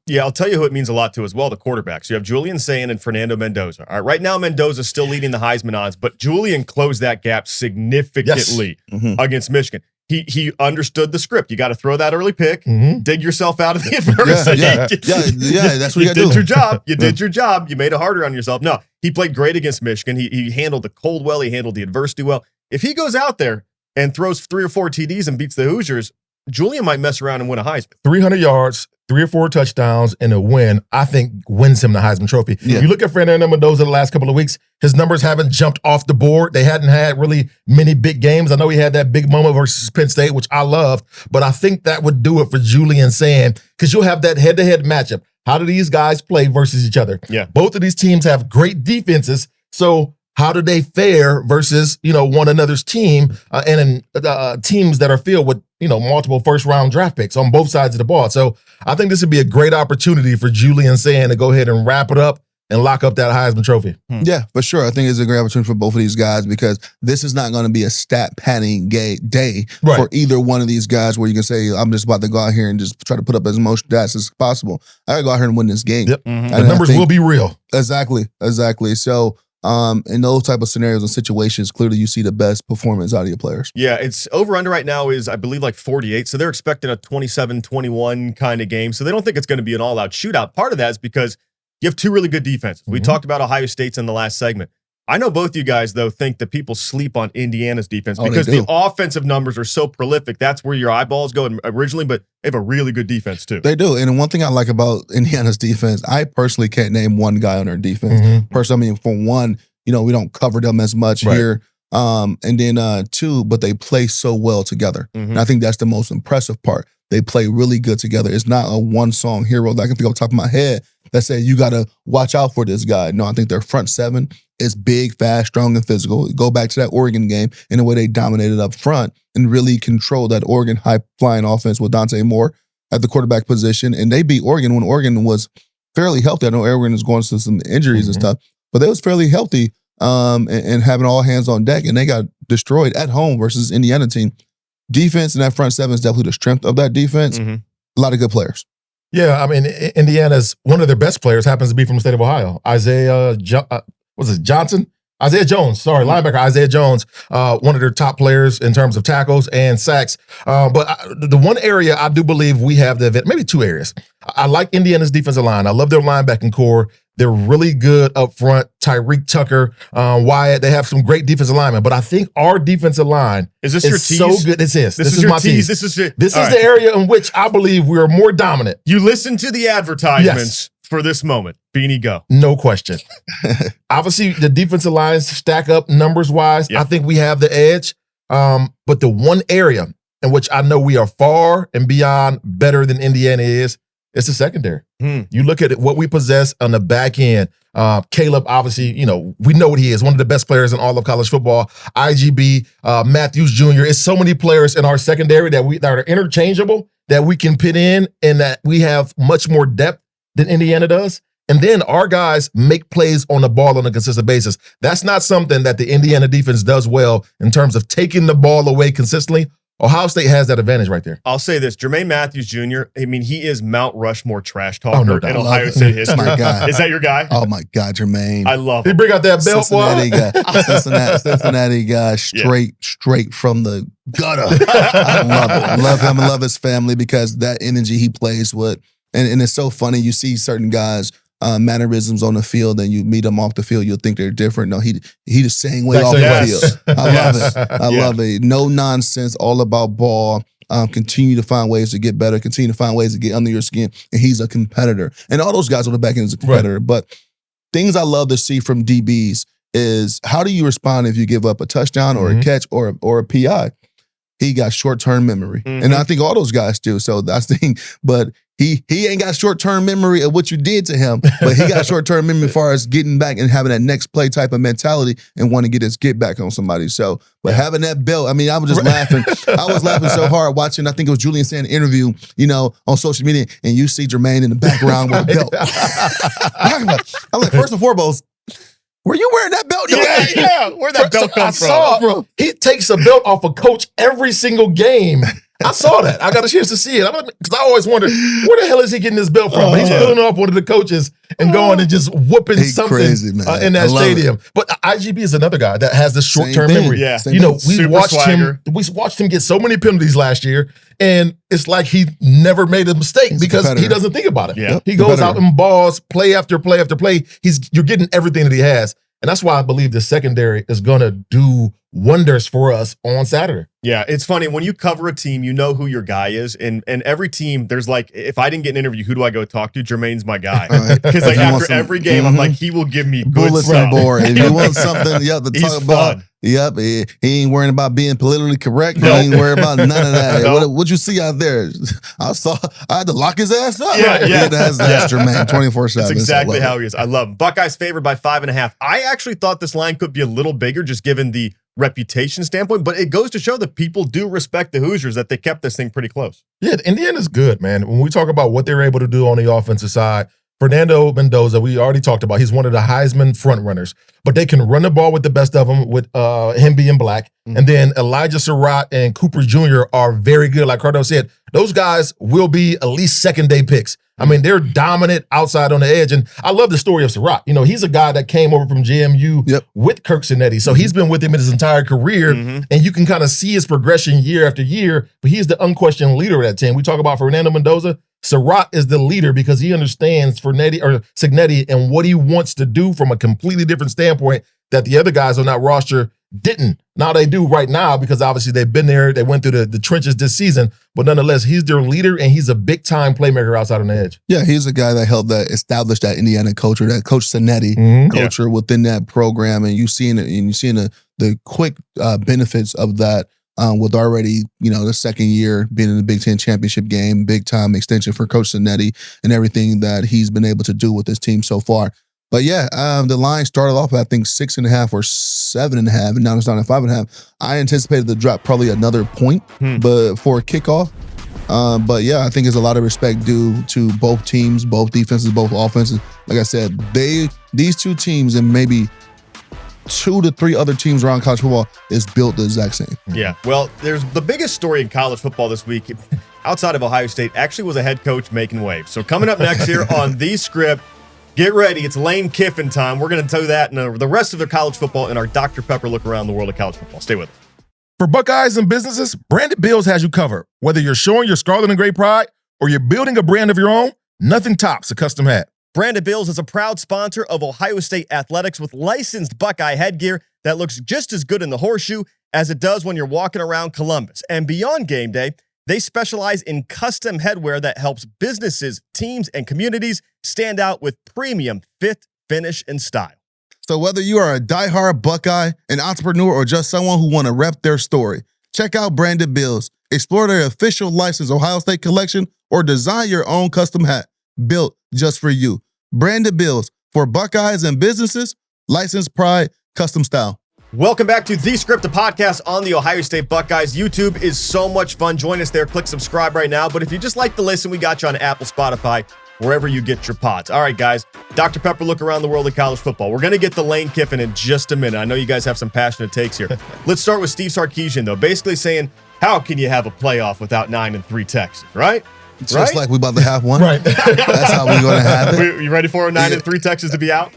yeah, I'll tell you who it means a lot to as well, the quarterbacks. You have Julian Sayin and Fernando Mendoza. All right, right now Mendoza is still leading the Heisman odds, but Julian closed that gap significantly against Michigan. He understood the script. You got to throw that early pick, dig yourself out of the adversity. That's what you got to do. You did your job. You did your job. You made it harder on yourself. No, he played great against Michigan. He handled the cold well. He handled the adversity well. If he goes out there and throws 3 or 4 TDs and beats the Hoosiers, Julian might mess around and win a Heisman. 300 yards, 3 or 4 touchdowns, and a win, I think, wins him the Heisman Trophy. Yeah. You look at Fernando Mendoza the last couple of weeks, his numbers haven't jumped off the board. They hadn't had really many big games. I know he had that big moment versus Penn State, which I loved, but I think that would do it for Julian Sayin because you'll have that head-to-head matchup. How do these guys play versus each other? Yeah. Both of these teams have great defenses, so how do they fare versus, one another's team and teams that are filled with, multiple first-round draft picks on both sides of the ball. So I think this would be a great opportunity for Julian Sayin to go ahead and wrap it up and lock up that Heisman Trophy. Yeah, for sure. I think it's a great opportunity for both of these guys because this is not going to be a stat padding day for either one of these guys where you can say, I'm just about to go out here and just try to put up as much stats as possible. I got to go out here and win this game. Yep. The numbers will be real. Exactly. So in those type of scenarios and situations, clearly you see the best performance out of your players. Yeah, it's over-under right now is, I believe, like 48. So they're expecting a 27-21 kind of game. So they don't think it's going to be an all-out shootout. Part of that is because you have two really good defenses. We talked about Ohio State's in the last segment. I know both you guys, though, think that people sleep on Indiana's defense because the offensive numbers are so prolific. That's where your eyeballs go originally, but they have a really good defense, too. They do. And one thing I like about Indiana's defense, I personally can't name one guy on their defense. Personally, I mean, for one, we don't cover them as much here. And then two, but they play so well together. And I think that's the most impressive part. They play really good together. It's not a one-song hero that I can think off the top of my head that say you got to watch out for this guy. No, I think their front seven is big, fast, strong, and physical. Go back to that Oregon game and the way they dominated up front and really controlled that Oregon high-flying offense with Dante Moore at the quarterback position. And they beat Oregon when Oregon was fairly healthy. I know Oregon is going through some injuries and stuff, but they was fairly healthy and having all hands on deck, and they got destroyed at home versus Indiana team. Defense in that front seven is definitely the strength of that defense. A lot of good players. Yeah, I mean, Indiana's one of their best players happens to be from the state of Ohio. Johnson? Isaiah Jones, linebacker Isaiah Jones, one of their top players in terms of tackles and sacks. But the one area I do believe we have the advantage, maybe two areas. I like Indiana's defensive line. I love their linebacking core. They're really good up front. Tyreek Tucker, Wyatt, they have some great defensive linemen. But I think our defensive line is your tease? So good. This is your my tease. This is the right. area in which I believe we're more dominant. You listen to the advertisements for this moment. Beanie, go. No question. Obviously, the defensive lines stack up numbers-wise. I think we have the edge. But the one area in which I know we are far and beyond better than Indiana is, it's the secondary. You look at what we possess on the back end. Caleb, obviously, we know what he is, one of the best players in all of college football. IGB, Matthews Jr. It's so many players in our secondary that are interchangeable that we can put in and that we have much more depth than Indiana does. And then our guys make plays on the ball on a consistent basis. That's not something that the Indiana defense does well in terms of taking the ball away consistently. Ohio State has that advantage right there. I'll say this, Jermaine Matthews Jr., I mean, he is Mount Rushmore trash talker in Ohio State history. My guy. Is that your guy? Oh, my God, Jermaine. I love him. He bring out that belt, Cincinnati guy. Cincinnati guy, straight from the gutter. I love it. I love him. I love his family because that energy he plays with. And it's so funny. You see certain guys, mannerisms on the field, and you meet them off the field, you'll think they're different. No, he the same way off the field. I love it. I love it. No nonsense, all about ball. Continue to find ways to get better, continue to find ways to get under your skin. And he's a competitor. And all those guys on the back end is a competitor. Right. But things I love to see from DBs is how do you respond if you give up a touchdown or a catch or a PI? He got short-term memory. And I think all those guys do. So that's the thing. But he ain't got short-term memory of what you did to him, but he got short-term memory as far as getting back and having that next play type of mentality and want to get his get back on somebody. So, but having that belt, I mean, I was just laughing. I was laughing so hard watching, I think it was Julian Sayin interview, on social media, and you see Jermaine in the background with a belt. I'm like, first and foremost, were you wearing that belt? Yeah. Where'd that belt come from? Bro, he takes a belt off a coach every single game. I saw that. I got a chance to see it. Because I always wondered, where the hell is he getting this belt from? But he's pulling off one of the coaches and going and just whooping something crazy, in that stadium. But IGB is another guy that has this short-term memory. Yeah. We watched him get so many penalties last year, and it's like he never made a mistake because he doesn't think about it. Yeah. He goes out and balls play after play after play. You're getting everything that he has. And that's why I believe the secondary is going to do wonders for us on Saturday. Yeah, it's funny. When you cover a team, you know who your guy is. And every team, there's like, if I didn't get an interview, who do I go talk to? Jermaine's my guy. Because after every game, I'm like, he will give me good bullets stuff. and board. If you want something, to talk about. Yep, he ain't worrying about being politically correct. No. He ain't worried about none of that. No. What'd you see out there? I had to lock his ass up. Yeah. That's Jermaine 24/7. That's exactly So I love how he is. I love him. Buckeyes favored by 5.5. I actually thought this line could be a little bigger, just given the reputation standpoint, but it goes to show that people do respect the Hoosiers, that they kept this thing pretty close. Yeah, Indiana is good, man. When we talk about what they're able to do on the offensive side, Fernando Mendoza, we already talked about. He's one of the Heisman front runners, but they can run the ball with the best of them, with him being black. Mm-hmm. And then Elijah Surratt and Cooper Jr. are very good. Like Cardale said, those guys will be at least second-day picks. I mean, they're dominant outside on the edge. And I love the story of Surratt. You know, he's a guy that came over from JMU with Kirk Cinetti. So he's been with him his entire career. And you can kind of see his progression year after year. But he's the unquestioned leader of that team. We talk about Fernando Mendoza. Surratt is the leader because he understands Cignetti and what he wants to do from a completely different standpoint that the other guys on that roster didn't. Now they do right now because obviously they've been there. They went through the trenches this season. But nonetheless, he's their leader and he's a big-time playmaker outside on the edge. Yeah, he's a guy that helped establish that Indiana culture, that Coach Cinetti culture within that program. And you've seen it, and you've seen the quick benefits of that. With already, the second year being in the Big Ten championship game, big time extension for Coach Cinetti and everything that he's been able to do with this team so far. But yeah, the line started off at I think 6.5 or 7.5, and now it's down at 5.5. I anticipated to drop probably another point, but for a kickoff. But yeah, I think there's a lot of respect due to both teams, both defenses, both offenses. Like I said, these two teams and maybe 2 to 3 other teams around college football is built the exact same. Yeah. Well, there's the biggest story in college football this week, outside of Ohio State, actually was a head coach making waves. So coming up next here on The Script, get ready. It's Lane Kiffin time. We're going to do that and the rest of the college football in our Dr. Pepper look around the world of college football. Stay with us. For Buckeyes and businesses, Branded Bills has you covered. Whether you're showing your scarlet and gray pride or you're building a brand of your own, nothing tops a custom hat. Branded Bills is a proud sponsor of Ohio State athletics with licensed Buckeye headgear that looks just as good in the horseshoe as it does when you're walking around Columbus. And beyond game day, they specialize in custom headwear that helps businesses, teams, and communities stand out with premium fit, finish, and style. So whether you are a diehard Buckeye, an entrepreneur, or just someone who want to rep their story, check out Branded Bills. Explore their official licensed Ohio State collection or design your own custom hat built just for you. Branded Bills for Buckeyes and businesses, licensed pride, custom style. Welcome back to The Script, the podcast on the Ohio State Buckeyes. YouTube is so much fun. Join us there. Click subscribe right now. But if you just like to listen, we got you on Apple, Spotify, wherever you get your pods. All right, guys. Dr. Pepper, look around the world of college football. We're going to get to Lane Kiffin in just a minute. I know you guys have some passionate takes here. Let's start with Steve Sarkisian, though, basically saying, how can you have a playoff without 9-3 Texas, right? Just like we about to have one. Right. That's how we're going to have it. You ready for a 9-3 Texas to be out?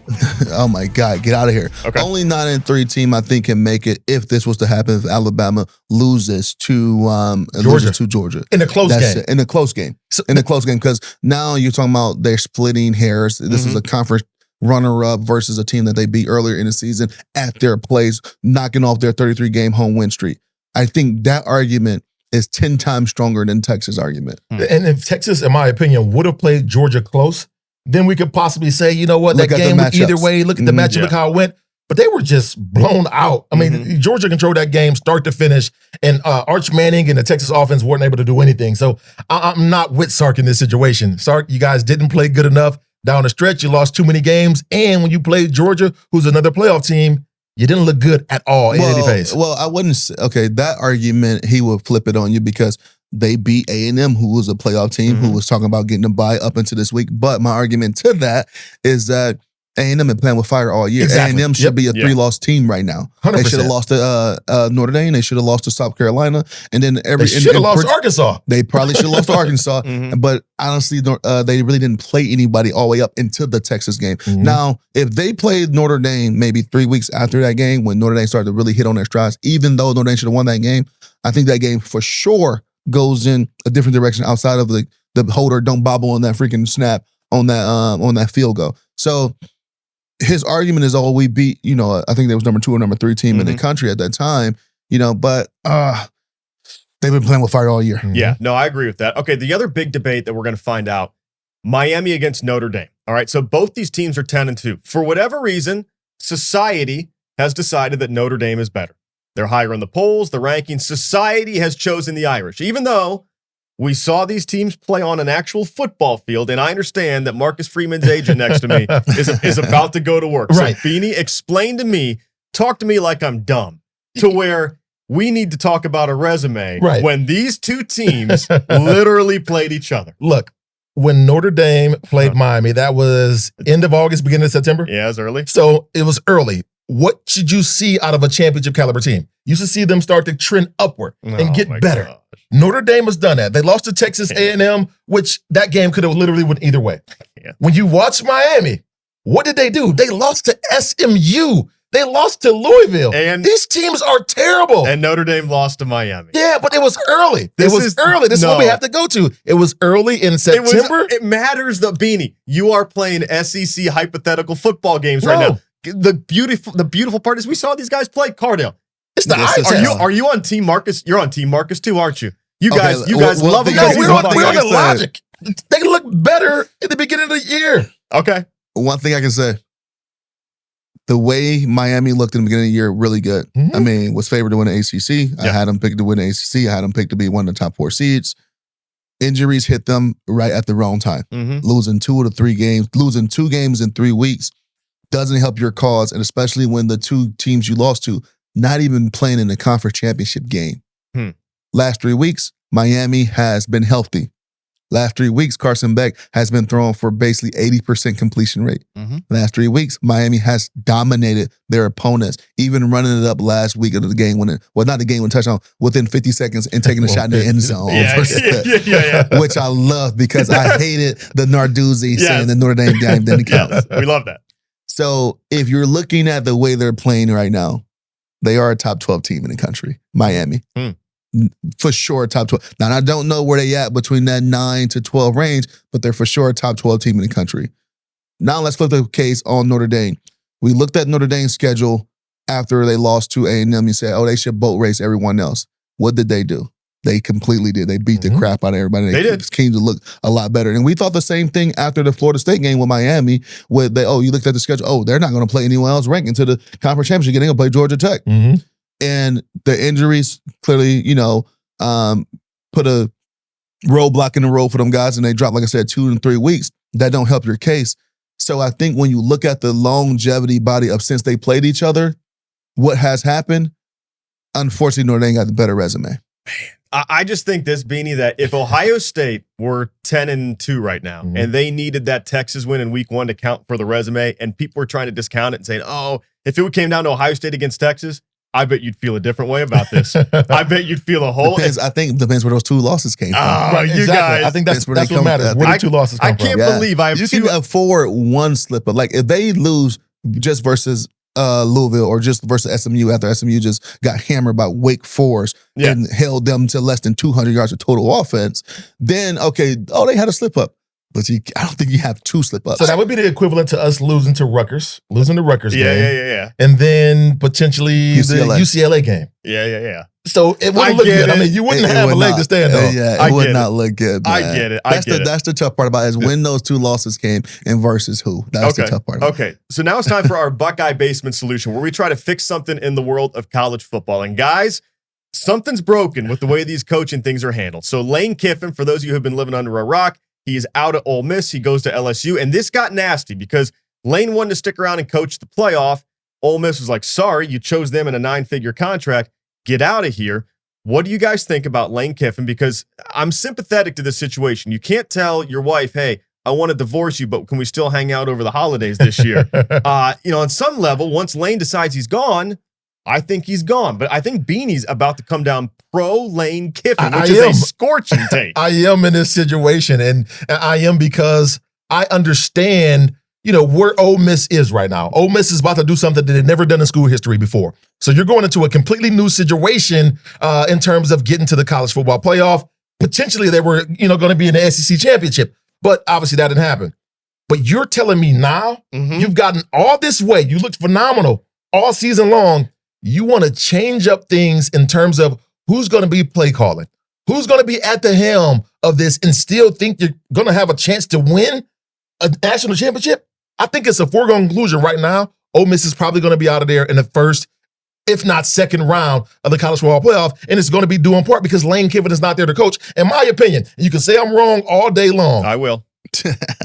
Oh, my God. Get out of here. Okay. Only 9-3 team, I think, can make it if this was to happen, if Alabama loses to Georgia. In a close game. In a close game. In a close game, because now you're talking about they're splitting hairs. This is a conference runner-up versus a team that they beat earlier in the season at their place, knocking off their 33-game home win streak. I think that argument is 10 times stronger than Texas' argument. And if Texas, in my opinion, would have played Georgia close, then we could possibly say, you know what, that game went either way. Look at the matchup, look how it went. But they were just blown out. I mean, Georgia controlled that game start to finish, and Arch Manning and the Texas offense weren't able to do anything. So I'm not with Sark in this situation. Sark, you guys didn't play good enough down the stretch. You lost too many games. And when you played Georgia, who's another playoff team, you didn't look good at all in any phase. Well, I wouldn't say, okay, that argument, he would flip it on you because they beat A&M, who was a playoff team, who was talking about getting a bye up into this week. But my argument to that is that A&M been playing with fire all year. Exactly. A&M should be a 3-loss team right now. 100%. They should have lost to Notre Dame. They should have lost to South Carolina. And then They should have lost to Arkansas. They probably should have lost to Arkansas. But honestly, they really didn't play anybody all the way up into the Texas game. Now, if they played Notre Dame maybe 3 weeks after that game, when Notre Dame started to really hit on their strides, even though Notre Dame should have won that game, I think that game for sure goes in a different direction outside of the holder don't bobble on that freaking snap on that field goal. So his argument is, we beat, I think they was number 2 or number 3 team in the country at that time, but they've been playing with fire all year. Yeah, no, I agree with that. Okay, the other big debate that we're going to find out, Miami against Notre Dame. All right, so both these teams are 10-2. For whatever reason, society has decided that Notre Dame is better. They're higher in the polls, the rankings. Society has chosen the Irish, even though we saw these teams play on an actual football field, and I understand that Marcus Freeman's agent next to me is about to go to work. Right. So, Beanie, explain to me, talk to me like I'm dumb, to where we need to talk about a resume when these two teams literally played each other. Look, when Notre Dame played Miami, that was end of August, beginning of September. Yeah, it was early. So it was early. What should you see out of a championship caliber team? You should see them start to trend upward and get better. Gosh. Notre Dame has done that. They lost to Texas A&M, which that game could have literally went either way. Yeah. When you watch Miami, what did they do? They lost to SMU. They lost to Louisville. And these teams are terrible. And Notre Dame lost to Miami. Yeah, but it was early. This is what we have to go to. It was early in September. It matters, the Beanie. You are playing SEC hypothetical football games right now. The beautiful part is we saw these guys play. Cardale, it's the are you on Team Marcus? You're on Team Marcus too, aren't you? You guys love him. No, we're on the logic. They look better at the beginning of the year. Okay. One thing I can say. The way Miami looked in the beginning of the year, really good. Mm-hmm. I mean, was favored to win the ACC. I had them picked to win the ACC. I had them picked to be one of the top 4 seeds. Injuries hit them right at the wrong time. Mm-hmm. Losing 2 of the 3 games, losing 2 games in 3 weeks doesn't help your cause, and especially when the 2 teams you lost to not even playing in the conference championship game. Last 3 weeks, Miami has been healthy. Last 3 weeks, Carson Beck has been thrown for basically 80% completion rate. Last 3 weeks, Miami has dominated their opponents, even running it up last week of the game winning. Well, not the game winning touchdown, within 50 seconds and taking a shot in the end zone. Which I love because I hated the Narduzzi saying the Notre Dame game didn't count. We love that. So if you're looking at the way they're playing right now, they are a top 12 team in the country, Miami. For sure, top 12. Now, I don't know where they at between that 9 to 12 range, but they're for sure a top 12 team in the country. Now, let's flip the case on Notre Dame. We looked at Notre Dame's schedule after they lost to A&M. You said, oh, they should boat race everyone else. What did they do? They completely did. They beat the crap out of everybody. They did. Came to look a lot better. And we thought the same thing after the Florida State game with Miami, where you looked at the schedule, oh, they're not going to play anyone else ranked into the conference championship. They're going to play Georgia Tech. And the injuries clearly, put a roadblock in the road for them guys, and they dropped, like I said, 2 and 3 weeks. That don't help your case. So I think when you look at the longevity body of since they played each other, what has happened, unfortunately, Notre Dame got the better resume. I just think this, Beanie, that if Ohio State were 10-2 right now and they needed that Texas win in week 1 to count for the resume, and people were trying to discount it and saying, oh, if it came down to Ohio State against Texas, I bet you'd feel a different way about this. I bet you'd feel a whole... I think it depends where those 2 losses came from. Right, you guys... I think that's what matters. Where the 2 losses come from. I can't believe I have You can afford one slip up. Like, if they lose just versus Louisville or just versus SMU after SMU just got hammered by Wake Forest and held them to less than 200 yards of total offense, then, okay, they had a slip up. But I don't think you have 2 slip-ups. So that would be the equivalent to us losing to Rutgers game. Yeah. And then potentially the UCLA game. Yeah. So it wouldn't look good. I mean, you wouldn't have a leg to stand on. It would not look good, man. I get it. That's the tough part about it, is when those 2 losses came and versus who. That's the tough part. Okay, so now it's time for our Buckeye Basement Solution, where we try to fix something in the world of college football. And guys, something's broken with the way these coaching things are handled. So Lane Kiffin, for those of you who have been living under a rock, he is out at Ole Miss. He goes to LSU. And this got nasty because Lane wanted to stick around and coach the playoff. Ole Miss was like, sorry, you chose them in a 9-figure contract. Get out of here. What do you guys think about Lane Kiffin? Because I'm sympathetic to this situation. You can't tell your wife, hey, I want to divorce you, but can we still hang out over the holidays this year? On some level, once Lane decides he's gone, I think he's gone. But I think Beanie's about to come down pro Lane Kiffin, which is a scorching take. I am in this situation, and I am because I understand, where Ole Miss is right now. Ole Miss is about to do something that they've never done in school history before. So you're going into a completely new situation in terms of getting to the college football playoff. Potentially they were, going to be in the SEC championship, but obviously that didn't happen. But you're telling me now you've gotten all this way. You looked phenomenal all season long. You want to change up things in terms of who's going to be play calling, who's going to be at the helm of this, and still think you're going to have a chance to win a national championship? I think it's a foregone conclusion right now. Ole Miss is probably going to be out of there in the first if not second round of the college football playoff, and it's going to be due in part because Lane Kiffin is not there to coach. In my opinion, you can say I'm wrong all day long. I will.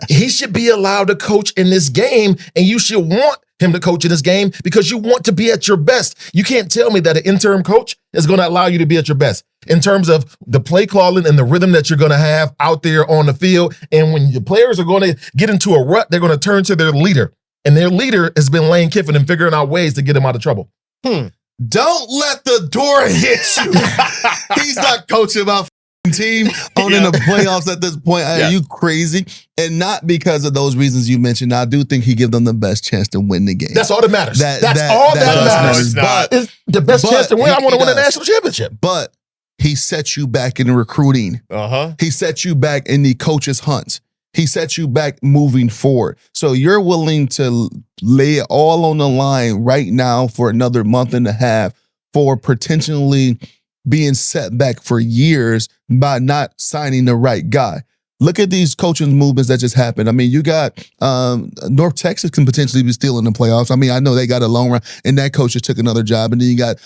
He should be allowed to coach in this game, and you should want him to coach in this game because you want to be at your best. You can't tell me that an interim coach is going to allow you to be at your best in terms of the play calling and the rhythm that you're going to have out there on the field. And when the players are going to get into a rut, they're going to turn to their leader. And their leader has been Lane Kiffin and figuring out ways to get him out of trouble. Don't let the door hit you. He's not coaching about team on in the playoffs at this point. Are you crazy? And not because of those reasons you mentioned. I do think he gives them the best chance to win the game. That's all that matters. That's all that matters. No, it's the best chance to win. I want to win a national championship. But he sets you back in recruiting. He sets you back in the coaches' hunts. He sets you back moving forward. So you're willing to lay it all on the line right now for another month and a half for potentially being set back for years by not signing the right guy. Look at these coaching movements that just happened. I mean, you got North Texas can potentially be still in the playoffs. I mean, I know they got a long run, and that coach just took another job. And then you got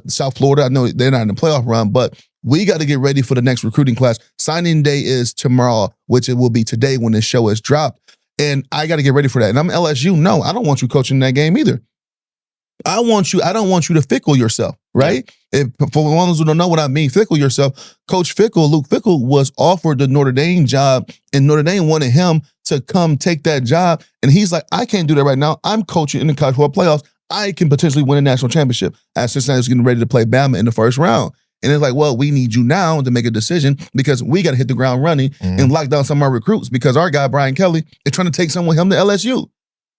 South Florida. I know they're not in the playoff run, but we got to get ready for the next recruiting class. Signing day is tomorrow, which it will be today when this show is dropped. And I got to get ready for that. And I'm LSU. No, I don't want you coaching that game either. I don't want you to fickle yourself, right? If, for the ones who don't know what I mean, fickle yourself. Coach Fickle, Luke Fickle, was offered the Notre Dame job, and Notre Dame wanted him to come take that job. And he's like, I can't do that right now. I'm coaching in the college football playoffs. I can potentially win a national championship. As Cincinnati's getting ready to play Bama in the first round. And it's like, well, we need you now to make a decision because we got to hit the ground running and lock down some of our recruits because our guy, Brian Kelly, is trying to take someone with him to LSU.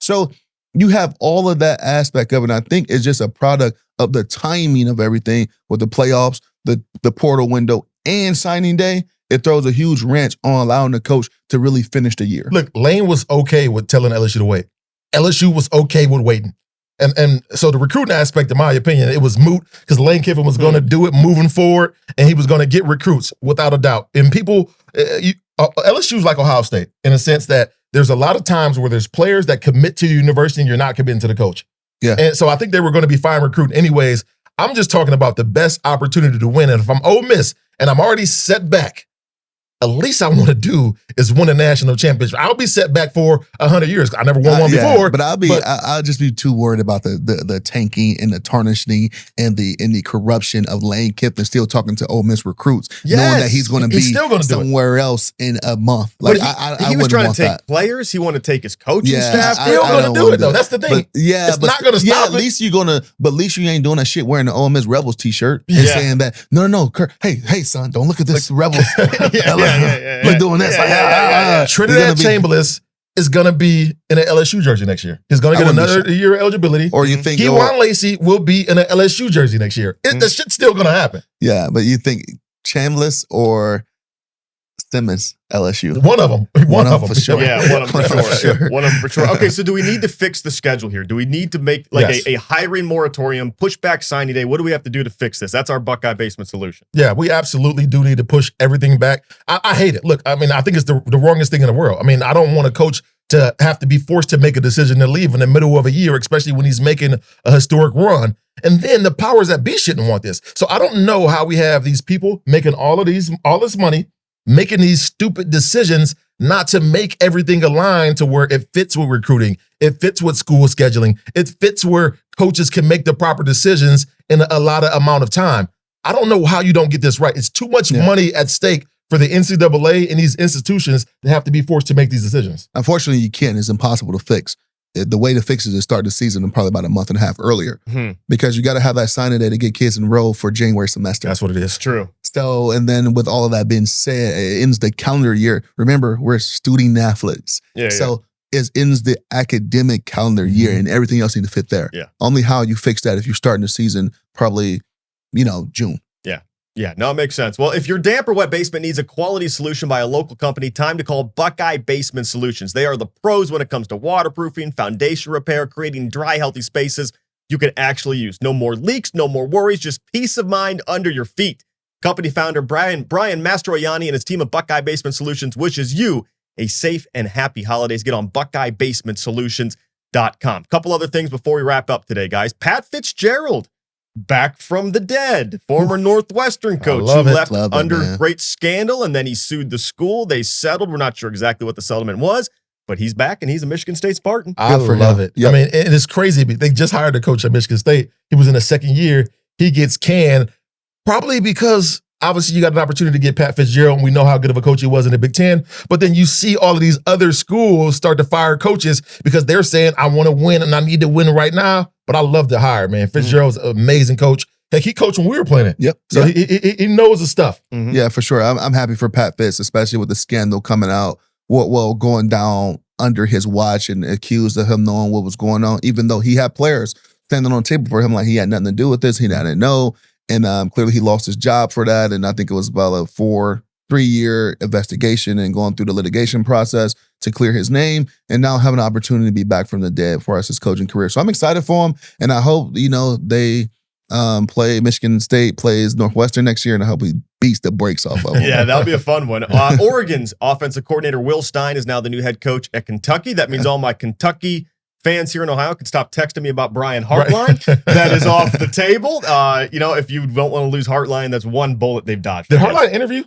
So you have all of that aspect of it. And I think it's just a product of the timing of everything with the playoffs, the portal window, and signing day. It throws a huge wrench on allowing the coach to really finish the year. Look, Lane was okay with telling LSU to wait. LSU was okay with waiting. And so the recruiting aspect, in my opinion, it was moot because Lane Kiffin was going to do it moving forward, and he was going to get recruits without a doubt. And people, LSU is like Ohio State in a sense that there's a lot of times where there's players that commit to the university and you're not committing to the coach. Yeah. And so I think they were going to be fine recruiting anyways. I'm just talking about the best opportunity to win. And if I'm Ole Miss and I'm already set back, at least I want to do is win a national championship. I'll be set back for 100 years. I never won one before. But I'll just be too worried about the tanking and the tarnishing and the corruption of Lane Kiffin still talking to Ole Miss recruits, knowing that he's going to be somewhere else in a month. Like he was trying to take players. He wanted to take his coaching staff. Still going to do it though. That's the thing. It's not going to stop. At least you're gonna. But at least you ain't doing that shit wearing the Ole Miss Rebels t-shirt and saying that no, Kurt, hey son, don't look at this Rebels. We're doing this. Trinidad Chambliss is going to be in an LSU jersey next year. He's going to get another year of eligibility. Or you think Kewan Lacey will be in an LSU jersey next year. The shit's still going to happen. Yeah, but you think Chambliss or Simmons, LSU? One of them. One of them for sure. Yeah, one of them for sure. One of them for sure. Okay, so do we need to fix the schedule here? Do we need to make a hiring moratorium, push back signing day? What do we have to do to fix this? That's our Buckeye Basement solution. Yeah, we absolutely do need to push everything back. I hate it. Look, I mean, I think it's the wrongest thing in the world. I mean, I don't want a coach to have to be forced to make a decision to leave in the middle of a year, especially when he's making a historic run. And then the powers that be shouldn't want this. So I don't know how we have these people making all this money, making these stupid decisions not to make everything align to where it fits with recruiting, it fits with school scheduling, it fits where coaches can make the proper decisions in a lot of amount of time. I don't know how you don't get this right. It's too much money at stake for the NCAA and these institutions to have to be forced to make these decisions. Unfortunately, you can't. It's impossible to fix. The way to fix it is start the season and probably about a month and a half earlier because you got to have that signing day to get kids enrolled for January semester. That's what it is. True. So, and then with all of that being said, it ends the calendar year. Remember, we're student athletes. So it ends the academic calendar year and everything else needs to fit there. Yeah. Only how you fix that if you're starting the season probably, June. Yeah, no, it makes sense. Well, if your damp or wet basement needs a quality solution by a local company, time to call Buckeye Basement Solutions. They are the pros when it comes to waterproofing, foundation repair, creating dry, healthy spaces you can actually use. No more leaks, no more worries, just peace of mind under your feet. Company founder Brian Mastroianni and his team of Buckeye Basement Solutions wishes you a safe and happy holidays. Get on BuckeyeBasementSolutions.com. Couple other things before we wrap up today, guys. Pat Fitzgerald back from the dead, former Northwestern coach who left under great scandal, and then he sued the school. They settled. We're not sure exactly what the settlement was, but he's back, and he's a Michigan State Spartan. I love it. Yep. I mean, and it's crazy. They just hired a coach at Michigan State. He was in his second year. He gets canned, probably because obviously you got an opportunity to get Pat Fitzgerald, and we know how good of a coach he was in the Big Ten. But then you see all of these other schools start to fire coaches because they're saying, I want to win, and I need to win right now. But I love the hire, man. Fitzgerald's an amazing coach. Heck, he coached when we were playing it. Yep. So he knows the stuff. Mm-hmm. Yeah, for sure. I'm happy for Pat Fitz, especially with the scandal coming out, going down under his watch and accused of him knowing what was going on, even though he had players standing on the table for him like he had nothing to do with this. He didn't know. And clearly he lost his job for that. And I think it was about a 3-year investigation and going through the litigation process to clear his name, and now have an opportunity to be back from the dead for us his coaching career. So I'm excited for him, and I hope, they play Michigan State plays Northwestern next year, and I hope he beats the brakes off of them. Yeah, that'll be a fun one. Oregon's offensive coordinator Will Stein is now the new head coach at Kentucky. That means all my Kentucky fans here in Ohio can stop texting me about Brian Hartline. Right. That is off the table. If you don't want to lose Hartline, that's one bullet they've dodged. Did Hartline interview?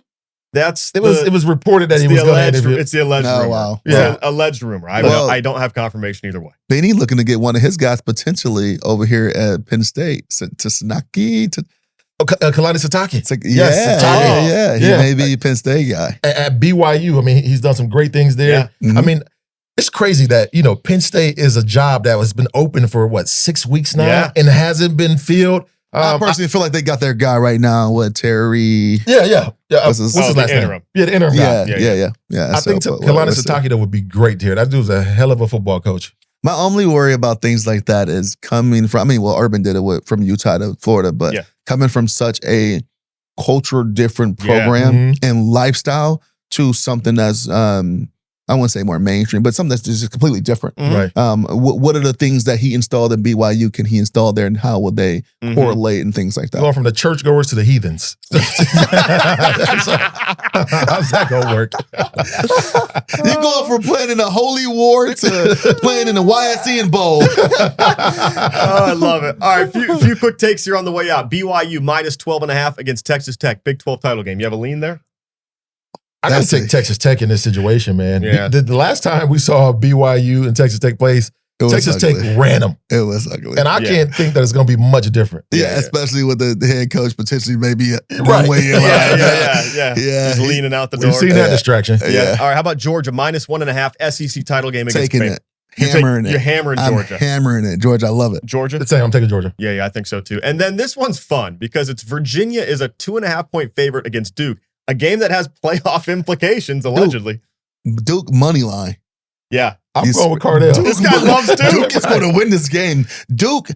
It was reported that he was going to interview. It's the alleged rumor. Wow. It's an alleged rumor. I don't have confirmation either way. Beanie looking to get one of his guys potentially over here at Penn State. Kalani Sitake. Yeah. He may be a Penn State guy. At BYU, I mean, he's done some great things there. Yeah. Mm-hmm. I mean, it's crazy that, Penn State is a job that has been open for, 6 weeks now and hasn't been filled. I personally feel like they got their guy right now. Yeah. What's his last interim? Name? Yeah, the interim guy. Yeah. I think Kalani Sitake, though, would be great here. That dude's a hell of a football coach. My only worry about things like that is coming from, Urban did it from Utah to Florida, but coming from such a culture different program and lifestyle to something that's, I wouldn't say more mainstream, but something that's just completely different. Right. What are the things that he installed in BYU can he install there, and how will they correlate and things like that? Going from the churchgoers to the heathens. How's that going to work? You're going from playing in a holy war to playing in the YSC Bowl. I love it. All right, few quick takes here on the way out. BYU minus 12.5 against Texas Tech. Big 12 title game. You have a lean there? I got to take Texas Tech in this situation, man. Yeah. The last time we saw BYU and Texas Tech plays, Texas Tech ran them. It was ugly. And I can't think that it's going to be much different. Yeah, especially with the head coach potentially maybe one way in. Yeah. He's leaning out the door. We've seen that distraction. Yeah. All right, how about Georgia minus 1.5 SEC title game against Taking it. Hammering it. You're hammering Georgia. I'm hammering it. Georgia, I love it. Georgia? I'm taking Georgia. Yeah, I think so too. And then this one's fun because it's Virginia is a 2.5-point favorite against Duke. A game that has playoff implications, allegedly. Duke money line. Yeah. I'm going with Cardale. This guy loves Duke. Duke is going to win this game. Duke,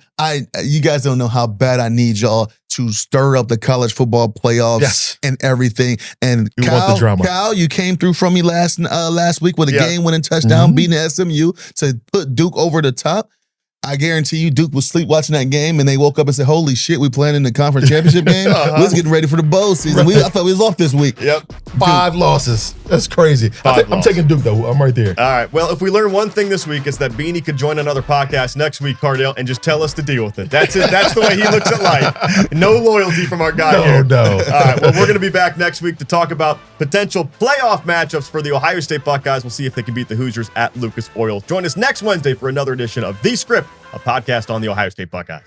you guys don't know how bad I need y'all to stir up the college football playoffs and everything. And Cal, you came through from me last week with a game-winning touchdown, beating SMU to put Duke over the top. I guarantee you Duke was sleep watching that game, and they woke up and said, holy shit, we playing in the conference championship game? We was getting ready for the bowl season. I thought we was off this week. Yep. 5 losses. That's crazy. I'm taking Duke, though. I'm right there. All right. Well, if we learn one thing this week, it's that Beanie could join another podcast next week, Cardale, and just tell us to deal with it. That's it. That's the way he looks at life. No loyalty from our guy here. No. All right. Well, we're going to be back next week to talk about potential playoff matchups for the Ohio State Buckeyes. We'll see if they can beat the Hoosiers at Lucas Oil. Join us next Wednesday for another edition of The Script, a podcast on the Ohio State Buckeyes.